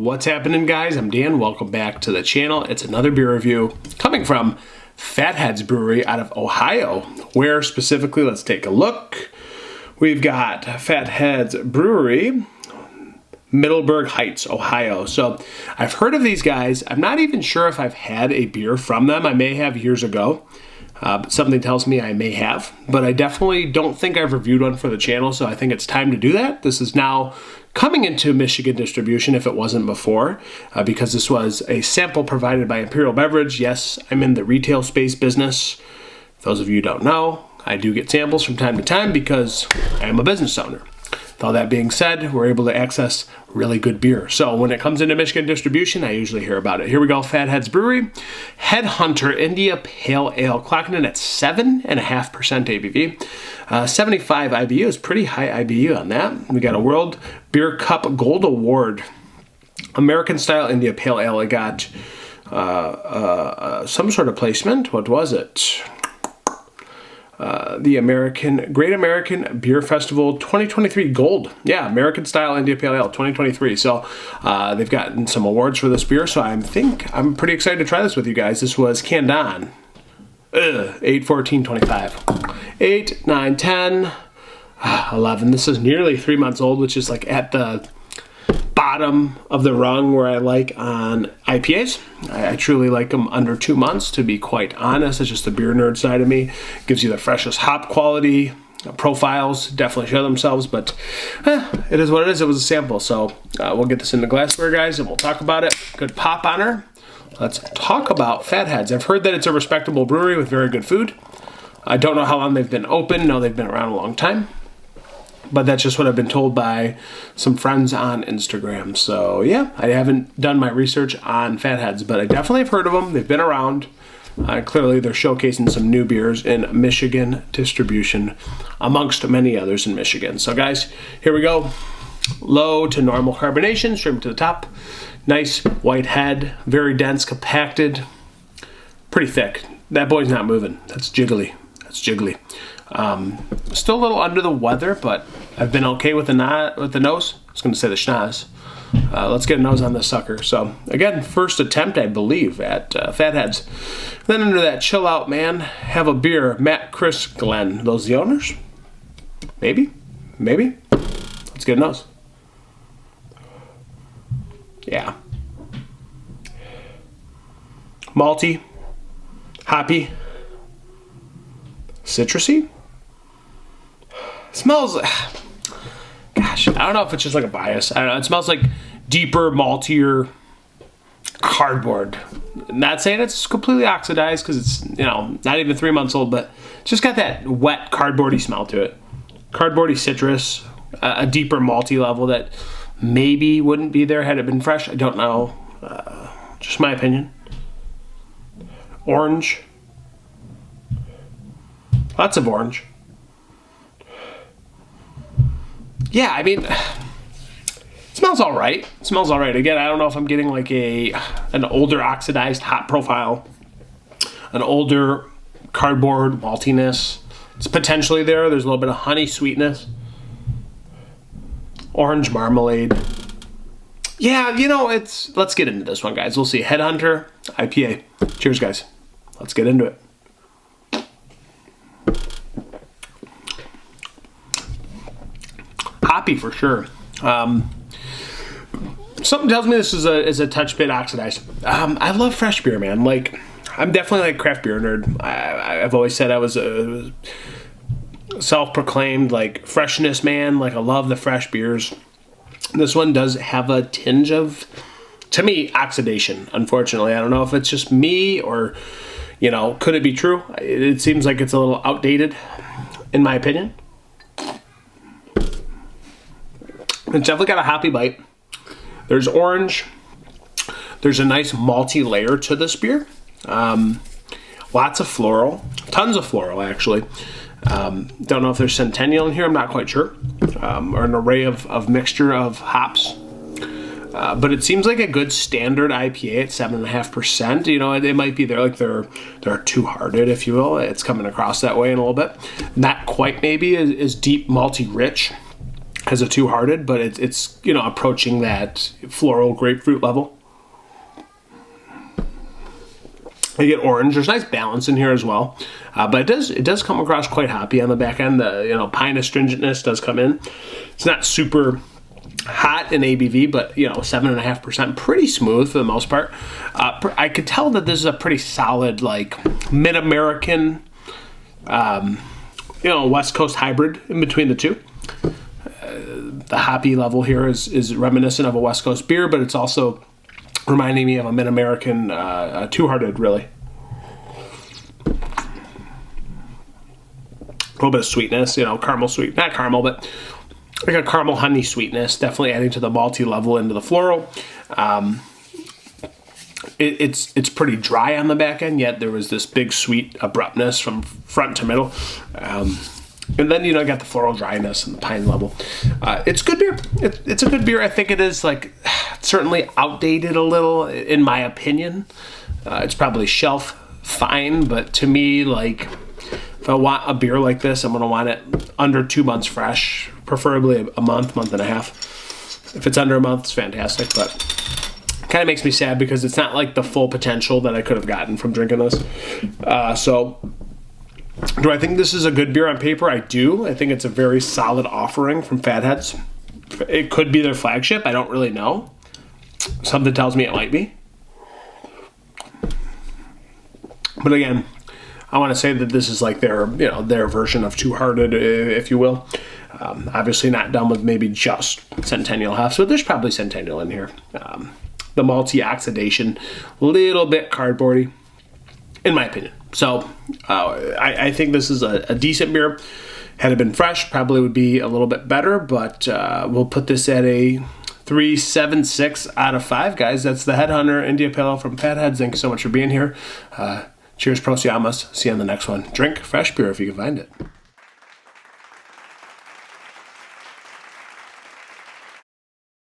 What's happening, guys? I'm Dan. Welcome back to the channel. It's another beer review coming from Fatheads Brewery out of Ohio. Where specifically? Let's take a look. We've got Fatheads Brewery, Middleburg Heights, Ohio. So I've heard of these guys. I'm not even sure if I've had a beer from them. I may have years ago. But something tells me I may have, but I definitely don't think I've reviewed one for the channel, so I think it's time to do that. This is now coming into Michigan distribution if it wasn't before, because this was a sample provided by Imperial Beverage. Yes, I'm in the retail space business. For those of you who don't know, I do get samples from time to time because I am a business owner. With all that being said, we're able to access really good beer. So when it comes into Michigan distribution, I usually hear about it. Here we go, Fatheads Brewery. Headhunter India Pale Ale, clocking in at 7.5% ABV. 75 IBU is pretty high IBU on that. We got a World Beer Cup Gold Award. American Style India Pale Ale. I got some sort of placement. What was it? The Great American Beer Festival 2023 Gold. Yeah, American Style India Pale Ale 2023. So they've gotten some awards for this beer, so I'm pretty excited to try this with you guys. This was canned on 8/14/25. 8, 9, 10, 11. This is nearly 3 months old, which is like at the bottom of the rung where I like on IPAs. I truly like them under 2 months, to be quite honest. It's just the beer nerd side of me. Gives you the freshest hop quality. Profiles definitely show themselves, but it is what it is. It was a sample, so we'll get this in the glassware, guys, and we'll talk about it. Good pop on her. Let's talk about Fatheads. I've heard that it's a respectable brewery with very good food. I don't know how long they've been open. No, they've been around a long time. But that's just what I've been told by some friends on Instagram. So, yeah, I haven't done my research on Fatheads, but I definitely have heard of them. They've been around. Clearly, they're showcasing some new beers in Michigan distribution, amongst many others in Michigan. So, guys, here we go. Low to normal carbonation, straight to the top. Nice white head, very dense, compacted, pretty thick. That boy's not moving. That's jiggly. That's jiggly. Still a little under the weather, but I've been okay with the nose. I was going to say the schnoz. Let's get a nose on this sucker. So, again, first attempt, I believe, at Fatheads. Then under that chill out, man, have a beer. Matt, Chris, Glenn. Those the owners? Maybe. Let's get a nose. Yeah. Malty. Hoppy. Citrusy. Smells, gosh, I don't know if it's just like a bias. I don't know. It smells like deeper, maltier cardboard. Not saying it's completely oxidized because it's, not even 3 months old, but it's just got that wet, cardboardy smell to it. Cardboardy citrus, a deeper malty level that maybe wouldn't be there had it been fresh. I don't know. Just my opinion. Orange. Lots of orange. Yeah, I mean, it smells all right. It smells all right. Again, I don't know if I'm getting like an older oxidized hop profile, an older cardboard maltiness. It's potentially there. There's a little bit of honey sweetness. Orange marmalade. Yeah, let's get into this one, guys. We'll see. Headhunter IPA. Cheers, guys. Let's get into it. Hoppy for sure. Something tells me this is a touch bit oxidized. I love fresh beer, man. Like, I'm definitely like craft beer nerd. I've always said I was a self-proclaimed like freshness man. Like, I love the fresh beers. This one does have a tinge of, to me, oxidation. Unfortunately, I don't know if it's just me or, could it be true? It seems like it's a little outdated, in my opinion. It's definitely got a hoppy bite. There's orange. There's a nice malty layer to this beer. Lots of floral. Tons of floral, actually. Don't know if there's Centennial in here. I'm not quite sure. Or an array of mixture of hops. But it seems like a good standard IPA at 7.5%. It might be they're two-hearted, if you will. It's coming across that way in a little bit. Not quite maybe as deep, malty, rich as a Two-Hearted, but it's you know, approaching that floral grapefruit level. You get orange. There's nice balance in here as well, but it does come across quite hoppy on the back end. The, you know, pine astringentness does come in. It's not super hot in ABV, but you know, 7.5%, pretty smooth for the most part. I could tell that this is a pretty solid, like, mid-American, you know, West Coast hybrid in between the two. The hoppy level here is reminiscent of a West Coast beer, but it's also reminding me of a mid-American Two-Hearted, really. A little bit of sweetness, you know, caramel sweet, not caramel, but like a caramel honey sweetness, definitely adding to the malty level into the floral. It's pretty dry on the back end, yet there was this big sweet abruptness from front to middle. And then, you know, I got the floral dryness and the pine level. It's good beer. It's a good beer. I think it is, like, certainly outdated a little, in my opinion. It's probably shelf fine, but to me, like, if I want a beer like this, I'm going to want it under 2 months fresh, preferably a month and a half. If it's under a month, it's fantastic, but kind of makes me sad because it's not like the full potential that I could have gotten from drinking this. So do I think this is a good beer on paper? I do. I think it's a very solid offering from Fatheads. It could be their flagship. I don't really know. Something tells me it might be. But again, I want to say that this is like their, you know, their version of Two-Hearted, if you will. Obviously not done with maybe just Centennial hops, but there's probably Centennial in here. The malty oxidation, a little bit cardboardy, in my opinion. So I think this is a decent beer. Had it been fresh, probably would be a little bit better, but we'll put this at a 3.76 out of 5, guys. That's the Headhunter India Pale Ale from Fatheads. Thank you so much for being here. Cheers, Prosiamas. See you on the next one. Drink fresh beer if you can find it.